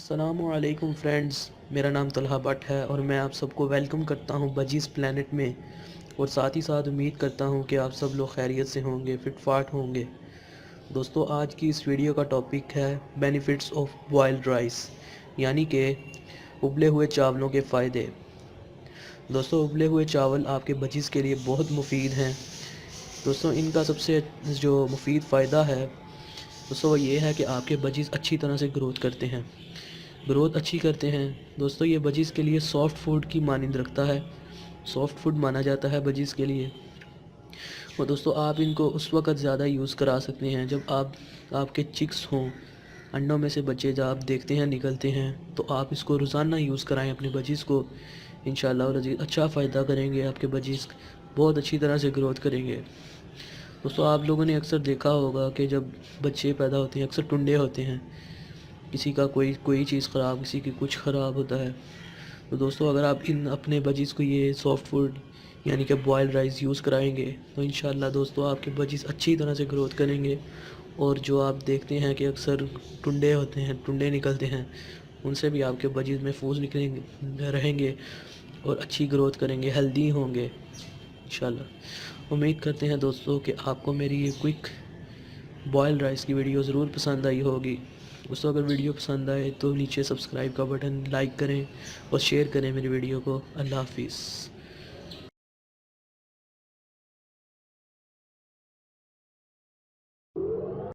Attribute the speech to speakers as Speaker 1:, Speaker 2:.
Speaker 1: السلام علیکم فرینڈز، میرا نام طلحہ بٹ ہے اور میں آپ سب کو ویلکم کرتا ہوں بجیز پلانٹ میں، اور ساتھ ہی ساتھ امید کرتا ہوں کہ آپ سب لوگ خیریت سے ہوں گے، فٹ فاٹ ہوں گے۔ دوستو، آج کی اس ویڈیو کا ٹاپک ہے بینیفٹس آف بوائلڈ رائس، یعنی کہ ابلے ہوئے چاولوں کے فائدے۔ دوستو، ابلے ہوئے چاول آپ کے بجیز کے لیے بہت مفید ہیں۔ دوستو، ان کا سب سے جو مفید فائدہ ہے دوستو وہ یہ ہے کہ آپ کے بجیز اچھی طرح سے گروتھ کرتے ہیں، گروتھ اچھی کرتے ہیں۔ دوستو، یہ بجیز کے لیے سافٹ فوڈ کی مانند رکھتا ہے، سافٹ فوڈ مانا جاتا ہے بجیز کے لیے۔ اور دوستو، آپ ان کو اس وقت زیادہ یوز کرا سکتے ہیں جب آپ کے چکس ہوں، انڈوں میں سے بچے جب آپ دیکھتے ہیں نکلتے ہیں، تو آپ اس کو روزانہ یوز کرائیں اپنے بجیز کو، انشاءاللہ العزیز اچھا فائدہ کریں گے، آپ کے بجیز بہت اچھی طرح سے گروتھ کریں گے۔ دوستو، آپ لوگوں نے اکثر دیکھا ہوگا کہ جب بچے پیدا ہوتے ہیں اکثر ٹنڈے ہوتے ہیں، کسی کا کوئی چیز خراب، کسی کی کچھ خراب ہوتا ہے۔ تو دوستو، اگر آپ اپنے بجیز کو یہ سافٹ فوڈ یعنی کہ بوائل رائس یوز کرائیں گے تو انشاءاللہ دوستو آپ کے بجیز اچھی طرح سے گروتھ کریں گے، اور جو آپ دیکھتے ہیں کہ اکثر ٹنڈے ہوتے ہیں، ٹنڈے نکلتے ہیں، ان سے بھی آپ کے بجیز محفوظ رہیں گے اور اچھی گروتھ کریں گے، ہیلدی ہوں گے انشاءاللہ۔ امید کرتے ہیں دوستو کہ آپ کو میری یہ کوئک بوائل رائس کی ویڈیو ضرور پسند آئی ہوگی۔ دوستو، اگر ویڈیو پسند آئے تو نیچے سبسکرائب کا بٹن لائک کریں اور شیئر کریں میری ویڈیو کو۔ اللہ حافظ۔